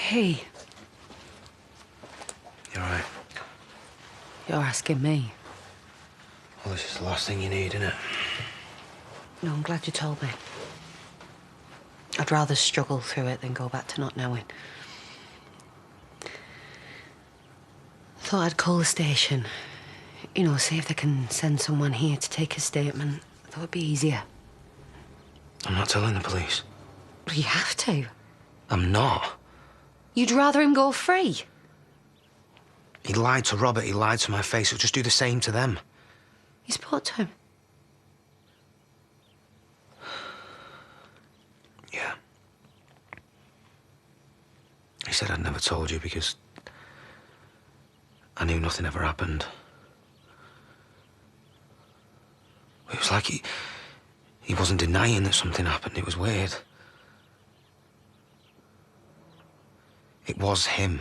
Hey. You all right? You're asking me. Well, this is the last thing you need, isn't it? No, I'm glad you told me. I'd rather struggle through it than go back to not knowing. Thought I'd call the station. You know, see if they can send someone here to take a statement. Thought it'd be easier. I'm not telling the police. Well, you have to. I'm not. You'd rather him go free? He lied to Robert, he lied to my face. He'll just do the same to them. You spoke to him? Yeah. He said I'd never told you because I knew nothing ever happened. It was like he wasn't denying that something happened. It was weird. It was him.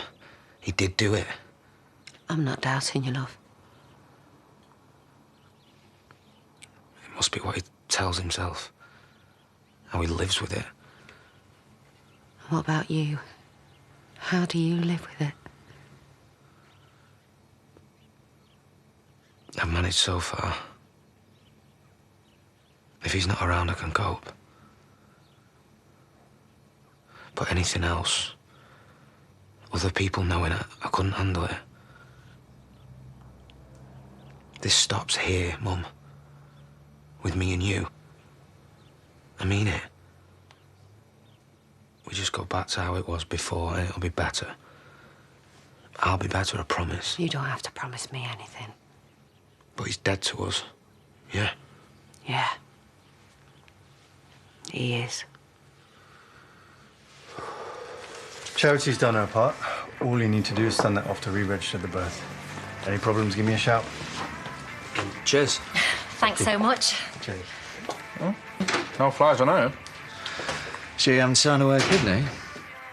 He did do it. I'm not doubting you, love. It must be what he tells himself. How he lives with it. What about you? How do you live with it? I've managed so far. If he's not around, I can cope. But anything else, other people knowing it, I couldn't handle it. This stops here, Mum. With me and you. I mean it. We just go back to how it was before and it'll be better. I'll be better, I promise. You don't have to promise me anything. But he's dead to us. Yeah? Yeah. He is. Charity's done her part. All you need to do is send that off to re-register the birth. Any problems, give me a shout. Cheers. Thanks so much. Cheers. Oh, no flies, I know. So you haven't signed away a kidney?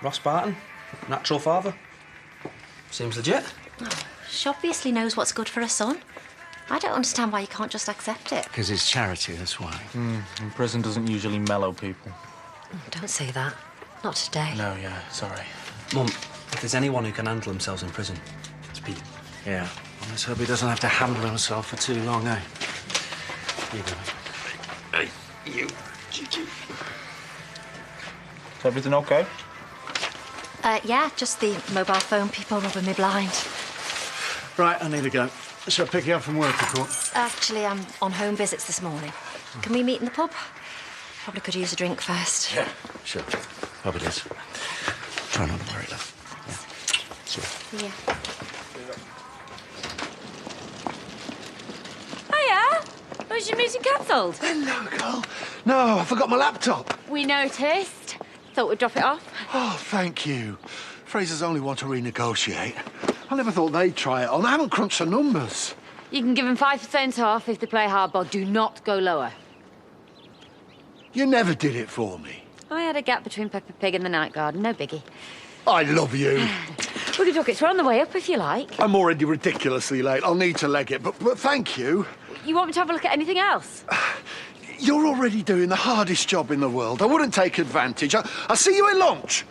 Ross Barton, natural father. Seems legit. She obviously knows what's good for her son. I don't understand why you can't just accept it. Because it's charity, that's why. And prison doesn't usually mellow people. Don't say that. Not today. No, yeah, sorry. Mum, if there's anyone who can handle themselves in prison, it's Pete. Yeah. Well, let's hope he doesn't have to handle himself for too long, eh? You go. Hey, you. Gigi. Is everything okay? Yeah, just the mobile phone people rubbing me blind. Right, I need to go. Shall I pick you up from work, I thought? Actually, I'm on home visits this morning. Can we meet in the pub? Probably could use a drink first. Yeah, sure. Hope it is. Try not to worry, love. Yeah. Sure. Yeah. Hiya! Was your meeting cancelled? Hello, girl. No, I forgot my laptop. We noticed. Thought we'd drop it off. Oh, thank you. Fraser's only want to renegotiate. I never thought they'd try it on. I haven't crunched the numbers. You can give them 5% off if they play hardball. Do not go lower. You never did it for me. I had a gap between Peppa Pig and the Night Garden. No biggie. I love you. We can talk it. We're on the way up if you like. I'm already ridiculously late. I'll need to leg it, but thank you. You want me to have a look at anything else? You're already doing the hardest job in the world. I wouldn't take advantage. I'll see you at lunch.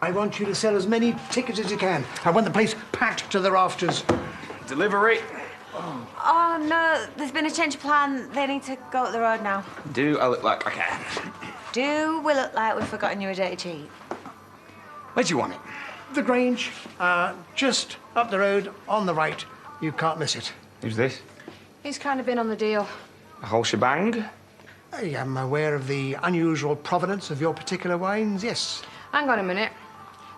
I want you to sell as many tickets as you can. I want the place packed to the rafters. Delivery. Oh, no, there's been a change of plan. They need to go up the road now. Do I look like I can? Do we look like we've forgotten you a dirty cheat? Where do you want it? The Grange, just up the road, on the right. You can't miss it. Who's this? He's kind of been on the deal. A whole shebang? I am aware of the unusual provenance of your particular wines, yes. Hang on a minute.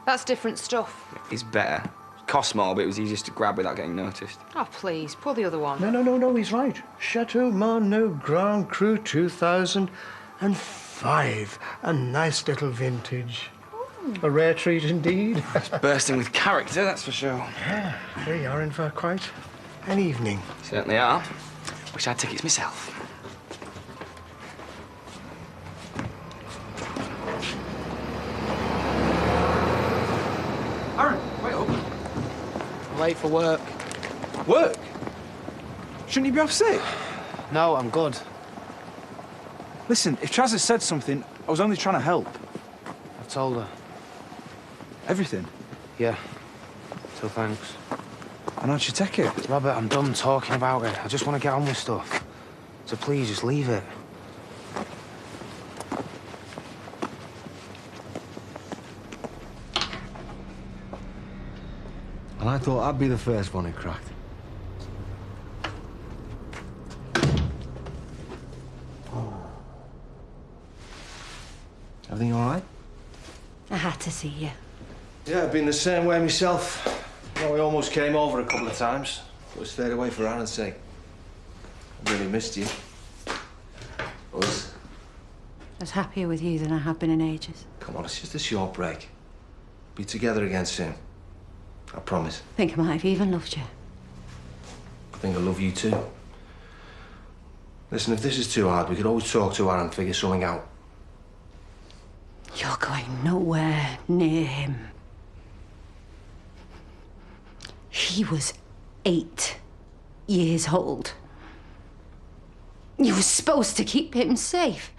That's different stuff. It's better. Cost more, but it was easiest to grab without getting noticed. Oh, please, pull the other one. No, he's right. Chateau Marneau Grand Cru 2005. A nice little vintage. A rare treat indeed. It's bursting with character, that's for sure. Yeah, we are in for quite an evening. Certainly are. Wish I had tickets myself. Aaron, wait up. Late for work. Work? Shouldn't you be off sick? No, I'm good. Listen, if Chaz has said something, I was only trying to help. told her. Everything? Yeah. So thanks. And how'd she take it? Robert, I'm done talking about it. I just want to get on with stuff. So please, just leave it. And I thought I'd be the first one who cracked. Everything all right? I had to see you. Yeah, I've been the same way myself. Well, we almost came over a couple of times, but I stayed away for Aaron's sake. I really missed you. Us. I was happier with you than I have been in ages. Come on, it's just a short break. Be together again soon. I promise. I think I might have even loved you. I think I love you too. Listen, if this is too hard, we could always talk to Aaron and figure something out. You're going nowhere near him. He was 8 years old. You were supposed to keep him safe.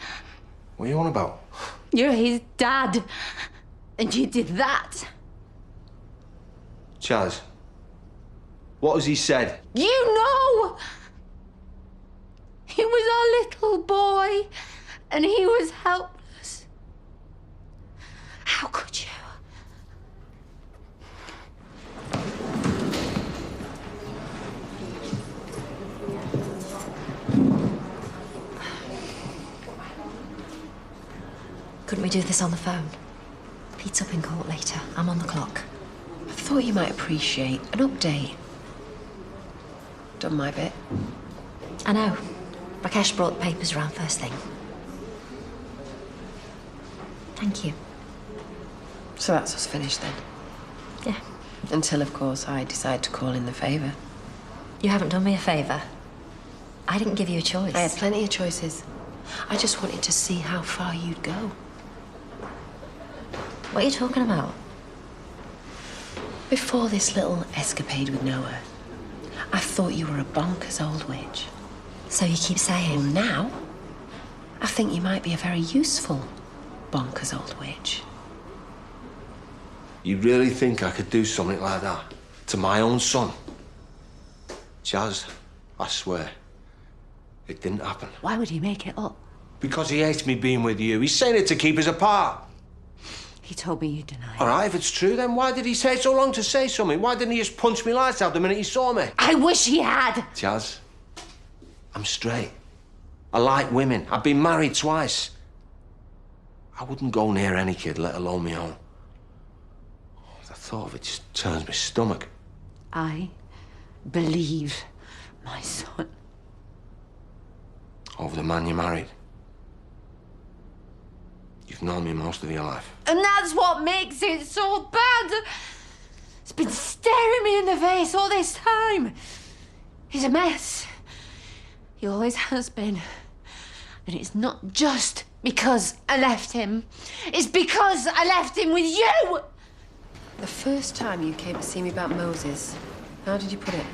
What are you on about? You're his dad, and you did that. Chaz, what has he said? You know! He was our little boy, and he was helpless. How could you? Couldn't we do this on the phone? Pete's up in court later. I'm on the clock. I thought you might appreciate an update. Done my bit. I know. Rakesh brought the papers around first thing. Thank you. So that's us finished then? Yeah. Until, of course, I decide to call in the favour. You haven't done me a favour. I didn't give you a choice. I had plenty of choices. I just wanted to see how far you'd go. What are you talking about? Before this little escapade with Noah, I thought you were a bonkers old witch. So you keep saying? Well, now, I think you might be a very useful bonkers old witch. You really think I could do something like that to my own son? Chaz, I swear, it didn't happen. Why would he make it up? Because he hates me being with you. He's saying it to keep us apart. He told me you denied it. All right, if it's true, then why did he take so long to say something? Why didn't he just punch me lights out the minute he saw me? I wish he had! Chaz, I'm straight. I like women. I've been married twice. I wouldn't go near any kid, let alone my own. The thought of it just turns my stomach. I believe my son. Over the man you married. You've known me most of your life. And that's what makes it so bad. It's been staring me in the face all this time. He's a mess. He always has been. And it's not just because I left him. It's because I left him with you! The first time you came to see me about Moses, how did you put it?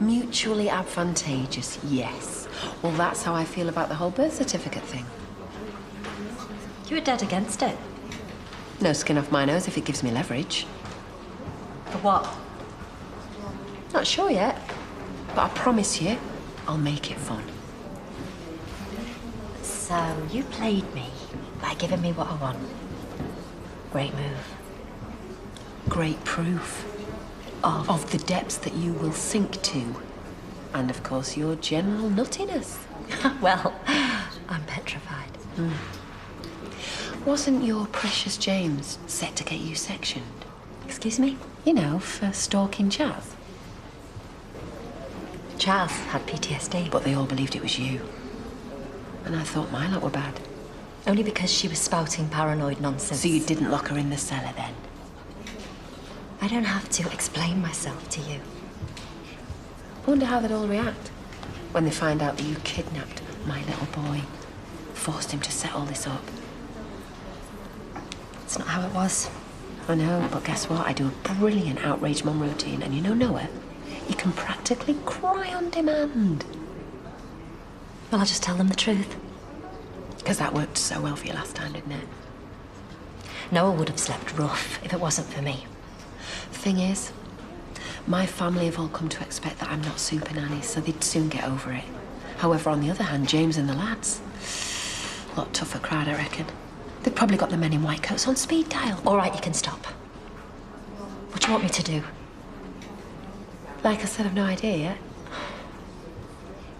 Mutually advantageous, yes. Well, that's how I feel about the whole birth certificate thing. You were dead against it. No skin off my nose if it gives me leverage. For what? Not sure yet, but I promise you, I'll make it fun. So you played me by giving me what I want. Great move. Great proof of the depths that you will sink to. And, of course, your general nuttiness. Well, I'm petrified. Wasn't your precious James set to get you sectioned? Excuse me? You know, for stalking Chaz. Chaz had PTSD. But they all believed it was you. And I thought my lot were bad. Only because she was spouting paranoid nonsense. So you didn't lock her in the cellar then? I don't have to explain myself to you. I wonder how they'd all react when they find out that you kidnapped my little boy, forced him to set all this up. It's not how it was. I know, but guess what? I do a brilliant outrage mum routine, and you know Noah? You can practically cry on demand. Well, I'll just tell them the truth. Because that worked so well for you last time, didn't it? Noah would have slept rough if it wasn't for me. The thing is, my family have all come to expect that I'm not super nanny, so they'd soon get over it. However, on the other hand, James and the lads, a lot tougher crowd, I reckon. They've probably got the men in white coats on speed dial. All right, you can stop. What do you want me to do? Like I said, I've no idea yet.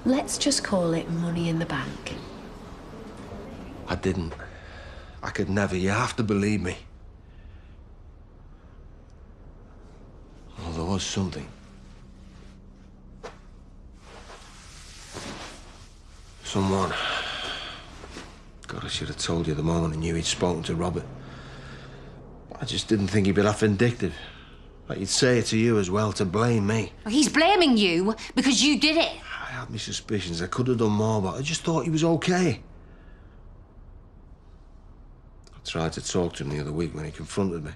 Let's just call it money in the bank. I didn't. I could never. You have to believe me. Oh, there was something. Someone. God, I should have told you the moment I knew he'd spoken to Robert. I just didn't think he'd be that vindictive. Like he'd say it to you as well, to blame me. Well, he's blaming you because you did it. I had my suspicions. I could have done more, but I just thought he was okay. I tried to talk to him the other week when he confronted me.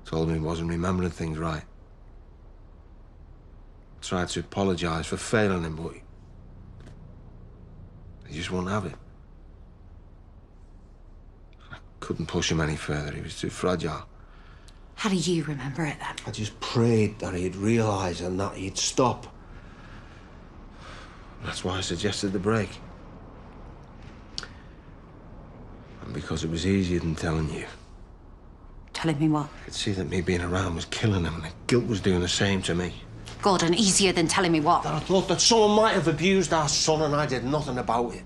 Told me he wasn't remembering things right. I tried to apologise for failing him, but he just wouldn't have it. I couldn't push him any further. He was too fragile. How do you remember it, then? I just prayed that he'd realise and that he'd stop. That's why I suggested the break. And because it was easier than telling you. Telling me what? I could see that me being around was killing him, and the guilt was doing the same to me. Gordon, easier than telling me what? That I thought that someone might have abused our son and I did nothing about it.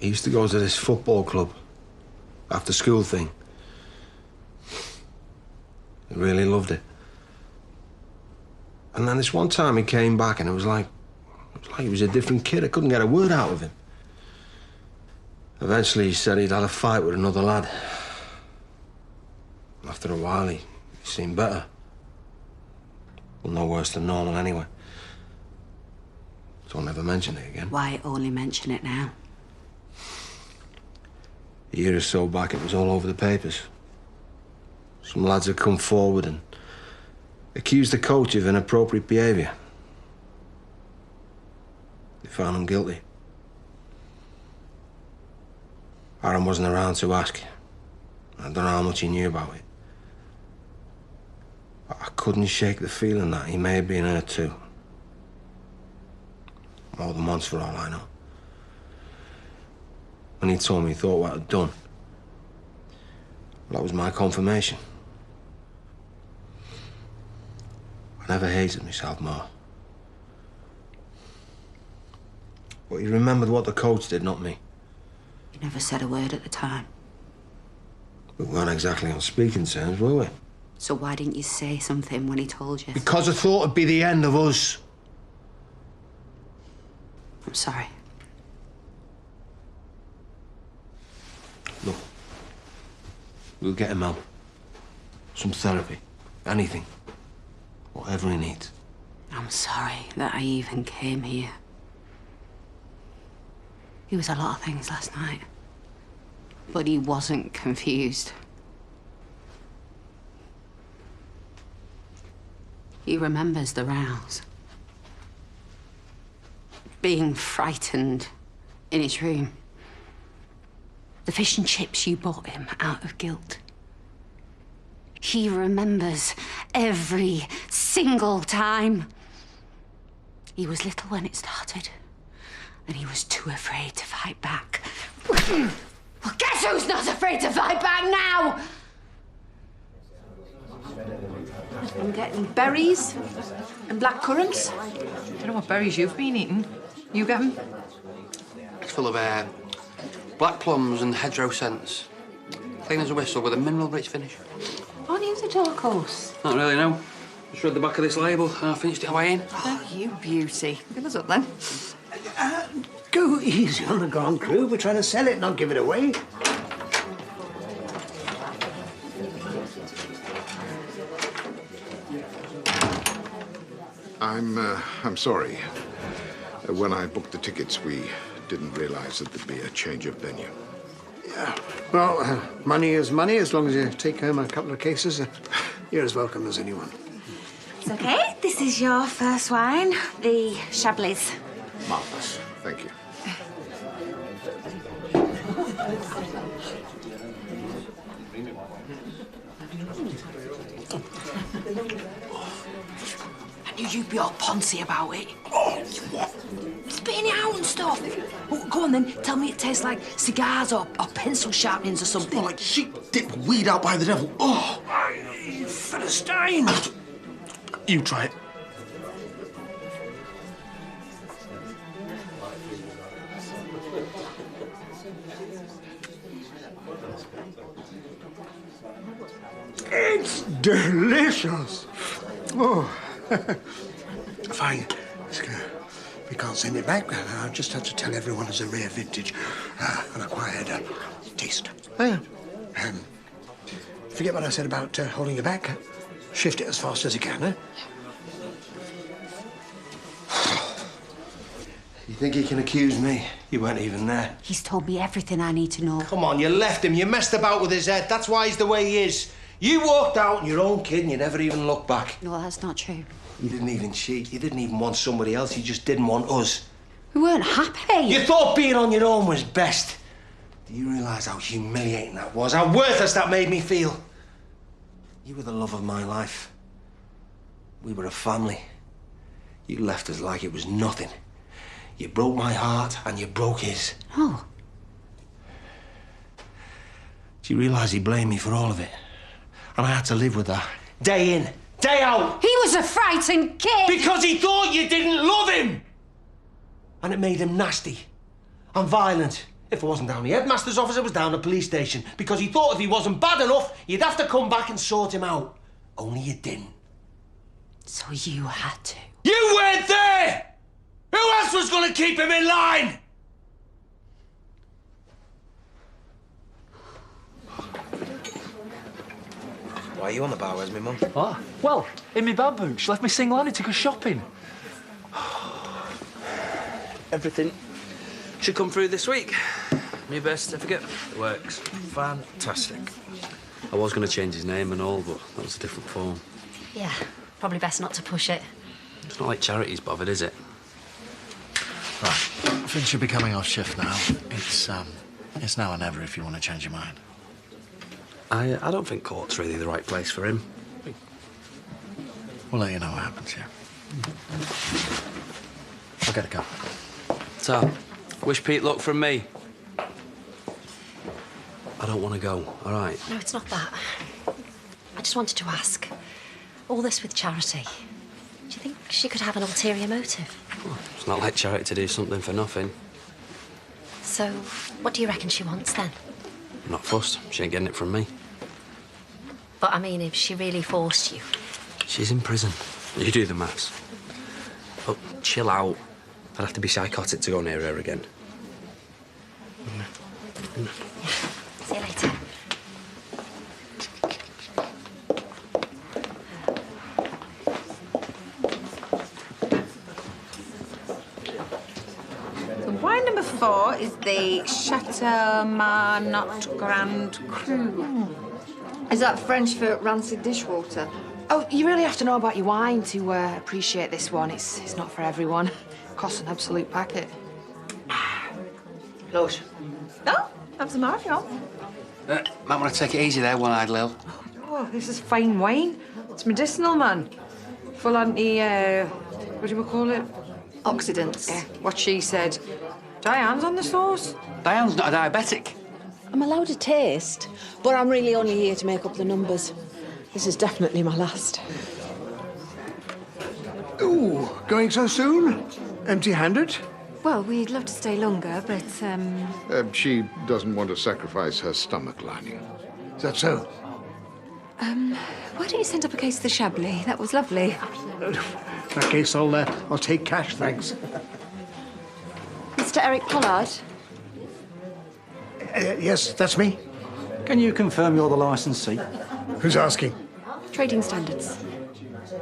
He used to go to this football club, after school thing. He really loved it. And then this one time he came back and it was like he was a different kid. I couldn't get a word out of him. Eventually he said he'd had a fight with another lad. After a while he seemed better. Well, no worse than normal anyway. Don't ever mention it again. Why only mention it now? A year or so back, it was all over the papers. Some lads had come forward and accused the coach of inappropriate behaviour. They found him guilty. Aaron wasn't around to ask. I don't know how much he knew about it. But I couldn't shake the feeling that he may have been hurt too. More than once, for all I know. When he told me he thought what I'd done, that was my confirmation. I never hated myself more. But he remembered what the coach did, not me. You never said a word at the time. We weren't exactly on speaking terms, were we? So why didn't you say something when he told you? Because I thought it'd be the end of us. I'm sorry. Look, we'll get him out. Some therapy, anything, whatever he needs. I'm sorry that I even came here. He was a lot of things last night, but he wasn't confused. He remembers the rows. Being frightened in his room. The fish and chips you bought him out of guilt. He remembers every single time. He was little when it started, and he was too afraid to fight back. Well, guess who's not afraid to fight back now? I'm getting berries and black currants. I don't know what berries you've been eating. You get them? It's full of black plums and hedgerow scents. Clean as a whistle with a mineral-rich finish. Aren't you the dark horse? Not really, no. Just read the back of this label and I finished it away in. Oh, you beauty. Fill us up then. Go easy on the Grand Cru. We're trying to sell it, not give it away. I'm sorry. When I booked the tickets, we didn't realise that there'd be a change of venue. Yeah. Well, money is money. As long as you take home a couple of cases, you're as welcome as anyone. It's okay. This is your first wine, the Chablis. Marvellous. Thank you. I knew you'd be all poncy about it. Oh, yeah. Spitting it out and stuff. Oh, go on then, tell me it tastes like cigars or pencil sharpenings or something. More like sheep-dipped weed out by the devil. Oh! You Philistine! You try it. It's delicious. Oh. Fine. We can't send it back. I'll just have to tell everyone it's a rare vintage, an acquired taste. Oh, yeah. Forget what I said about holding you back. Shift it as fast as you can, eh? You think he can accuse me? You weren't even there. He's told me everything I need to know. Come on, you left him. You messed about with his head. That's why he's the way he is. You walked out on your own kid and you never even looked back. No, that's not true. You didn't even cheat. You didn't even want somebody else. You just didn't want us. We weren't happy. You thought being on your own was best. Do you realise how humiliating that was? How worthless that made me feel? You were the love of my life. We were a family. You left us like it was nothing. You broke my heart and you broke his. Oh. Do you realise he blamed me for all of it? And I had to live with that. Day in, day out. He was a frightened kid. Because he thought you didn't love him. And it made him nasty and violent. If it wasn't down the headmaster's office, it was down the police station. Because he thought if he wasn't bad enough, you'd have to come back and sort him out. Only you didn't. So you had to. You weren't there! Who else was going to keep him in line? Why are you on the bar? Where's my mum? What? Well, in my bamboo. She left me single handed to go shopping. Everything should come through this week. New birth certificate. It works. Fantastic. I was going to change his name and all, but that was a different form. Yeah, probably best not to push it. It's not like charity's bothered, is it? Right. Finn should be coming off shift now. It's now or never if you want to change your mind. I don't think court's really the right place for him. We'll let you know what happens, yeah. I'll get a cup. So, wish Pete luck from me. I don't want to go, all right? No, it's not that. I just wanted to ask. All this with Charity. Do you think she could have an ulterior motive? Well, it's not like Charity to do something for nothing. So, what do you reckon she wants then? I'm not fussed. She ain't getting it from me. But I mean, if she really forced you. She's in prison. You do the maths. Oh, chill out. I'd have to be psychotic to go near her again. See you later. So wine number 4 is the Chateau Marnot Grand Cru. Is that French for rancid dishwater? Oh, you really have to know about your wine to appreciate this one. It's not for everyone. Costs an absolute packet. Load. Oh, have some more if you want. Might want to take it easy there, one-eyed Lil. Oh, this is fine wine. It's medicinal, man. Full anti, what do you call it? Oxidants. Yeah, what she said. Diane's on the sauce. Diane's not a diabetic. I'm allowed a taste, but I'm really only here to make up the numbers. This is definitely my last. Ooh, going so soon? Empty-handed? Well, we'd love to stay longer, but, She doesn't want to sacrifice her stomach lining. Is that so? why don't you send up a case of the Chablis? That was lovely. In that case, I'll take cash, thanks. Mr. Eric Pollard? Yes, that's me. Can you confirm you're the licensee? Who's asking? Trading standards.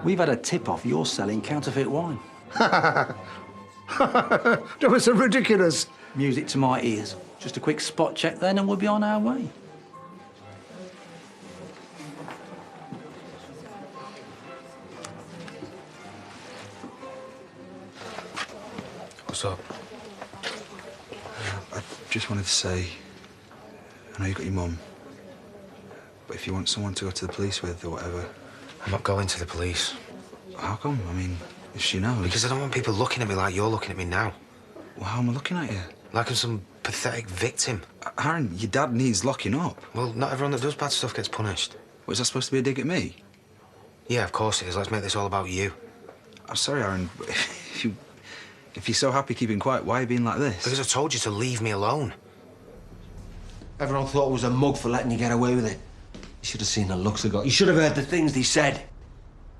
We've had a tip-off you're selling counterfeit wine. That was so ridiculous. Music to my ears. Just a quick spot check then and we'll be on our way. What's up? I just wanted to say, I know you got your mum, but if you want someone to go to the police with or whatever... I'm not going to the police. How come? I mean, if she knows... Because I don't want people looking at me like you're looking at me now. Well, how am I looking at you? Like I'm some pathetic victim. Aaron, your dad needs locking up. Well, not everyone that does bad stuff gets punished. Was that supposed to be a dig at me? Yeah, of course it is. Let's make this all about you. I'm sorry, Aaron. If you're so happy keeping quiet, why are you being like this? Because I told you to leave me alone. Everyone thought I was a mug for letting you get away with it. You should have seen the looks I got. You should have heard the things they said.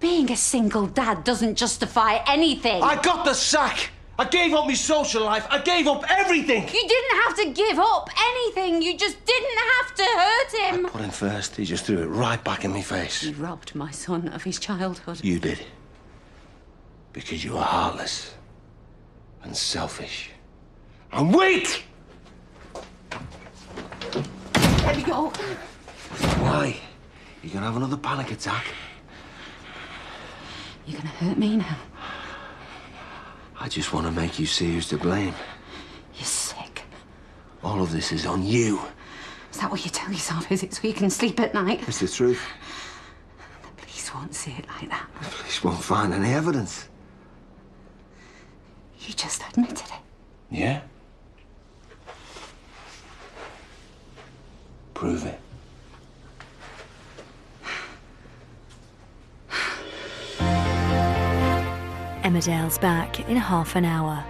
Being a single dad doesn't justify anything. I got the sack! I gave up my social life. I gave up everything! You didn't have to give up anything. You just didn't have to hurt him. I put him first. He just threw it right back in my face. You robbed my son of his childhood. You did. Because you were heartless. And selfish. And weak! Let me go. Why? You gonna have another panic attack? You're gonna hurt me now. I just want to make you see who's to blame. You're sick. All of this is on you. Is that what you tell yourself, is it, so you can sleep at night? It's the truth. The police won't see it like that. The police won't find any evidence. You just admitted it. Yeah? Prove it. Emmerdale's back in half an hour.